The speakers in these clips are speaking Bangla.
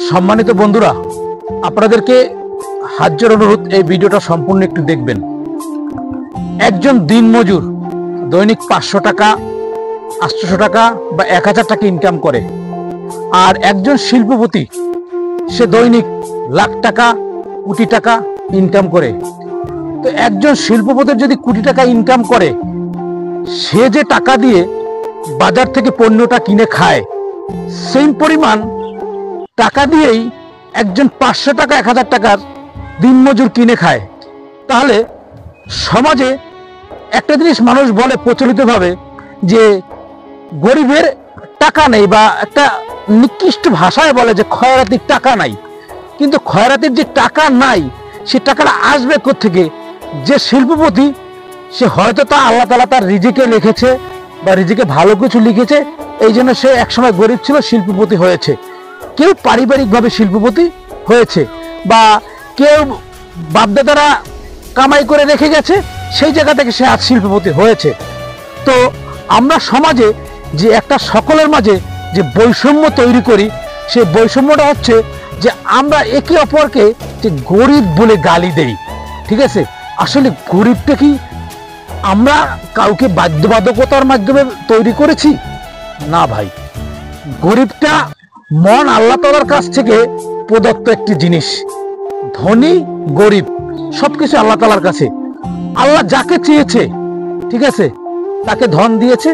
সম্মানিত বন্ধুরা, আপনাদেরকে হাত জোড় অনুরোধ, এই ভিডিওটা সম্পূর্ণ একটু দেখবেন। একজন দিনমজুর দৈনিক 500 টাকা, 800 টাকা বা 1000 টাকা ইনকাম করে, আর একজন শিল্পপতি সে দৈনিক লাখ টাকা, কোটি টাকা ইনকাম করে। তো একজন শিল্পপতির যদি কোটি টাকা ইনকাম করে, সে যে টাকা দিয়ে বাজার থেকে পণ্যটা কিনে খায়, সেই পরিমাণ টাকা দিয়েই একজন 500 টাকা, 1000 টাকার দিনমজুর কিনে খায়। তাহলে সমাজে একটা জিনিস মানুষ বলে প্রচলিতভাবে যে গরিবের টাকা নেই, বা একটা নিকৃষ্ট ভাষায় বলে যে খয়রাতির টাকা নাই। কিন্তু খয়রাতির যে টাকা নাই, সে টাকাটা আসবে কোত্থেকে? যে শিল্পপতি, সে হয়তো তা আল্লাহ তাআলা তার রিজিকে লিখেছে বা রিজিকে ভালো কিছু লিখেছে, এই জন্য সে একসময় গরিব ছিল, শিল্পপতি হয়েছে। কেউ পারিবারিকভাবে শিল্পপতি হয়েছে, বা কেউ বাপদাদারা কামাই করে রেখে গেছে, সেই জায়গা থেকে সে আজ শিল্পপতি হয়েছে। তো আমরা সমাজে যে একটা সকলের মাঝে যে বৈষম্য তৈরি করি, সেই বৈষম্যটা হচ্ছে যে আমরা একে অপরকে যে গরিব বলে গালি দেই। ঠিক আছে, আসলে গরিবটা কি আমরা কাউকে বাধ্যবাধকতার মাধ্যমে তৈরি করেছি? না ভাই, গরিবটা মন আল্লাহ তাআলার কাছ থেকে প্রদত্ত একটি জিনিস। ধনী গরিব সবকিছু আল্লাহ তাআলার কাছে। আল্লাহ যাকে চেয়েছে, ঠিক আছে, তাকে ধন দিয়েছে,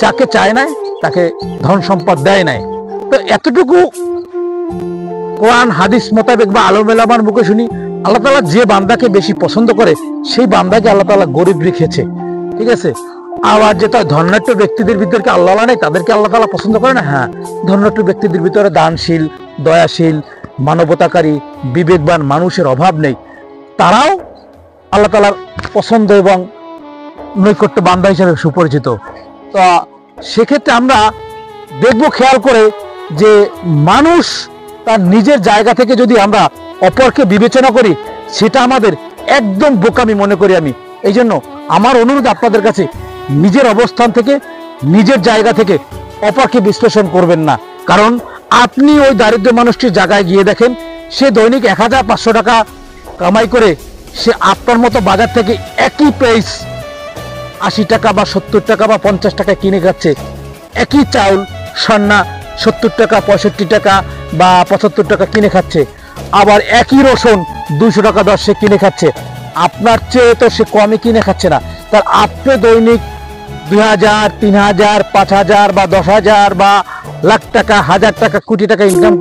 যাকে চায় না তাকে ধন সম্পদ দেয় নাই। তো এতটুকু কোরআন হাদিস মোতাবেক বা আলেম ওলামার মুখে শুনি, আল্লাহ তাআলা যে বান্দাকে বেশি পছন্দ করে, সেই বান্দাকে আল্লাহ তাআলা গরিব রেখেছে। ঠিক আছে, আবার যেটা ধনাঢ্য ব্যক্তিদের ভিতরে আল্লাহ নেই, তাদেরকে আল্লাহ তাআলা পছন্দ করে না। হ্যাঁ, ধনাঢ্য ব্যক্তিদের ভিতরে দানশীল, দয়াশীল, মানবতাকারী, বিবেকবান মানুষের অভাব নেই। তারাও আল্লাহ তাআলার পছন্দ এবং নৈকট্য বান্দা হিসেবে সুপরিচিত। তো সেক্ষেত্রে আমরা দেখবো খেয়াল করে যে মানুষ তার নিজের জায়গা থেকে যদি আমরা অপরকে বিবেচনা করি, সেটা আমাদের একদম বোকামি মনে করি আমি। এই জন্য আমার অনুরোধ আপনাদের কাছে, নিজের অবস্থান থেকে, নিজের জায়গা থেকে অপরকে বিশ্লেষণ করবেন না। কারণ আপনি ওই দারিদ্র মানুষটির জায়গায় গিয়ে দেখেন, সে দৈনিক 1500 টাকা কামাই করে সে আপনার মতো বাজার থেকে একই প্রাইস 80 টাকা বা 70 টাকা বা 50 টাকা কিনে খাচ্ছে। একই চাউল সন্না 70 টাকা, 65 টাকা বা 75 টাকা কিনে খাচ্ছে। আবার একই রসুন 200 টাকা দর সে কিনে খাচ্ছে। আপনার চেয়ে তো সে কমে কিনে খাচ্ছে না। তার আপনি দৈনিক 2000, 3000, 5000 বা 10,000 বা লাখ টাকা, 1000 টাকা, কোটি টাকা ইনকাম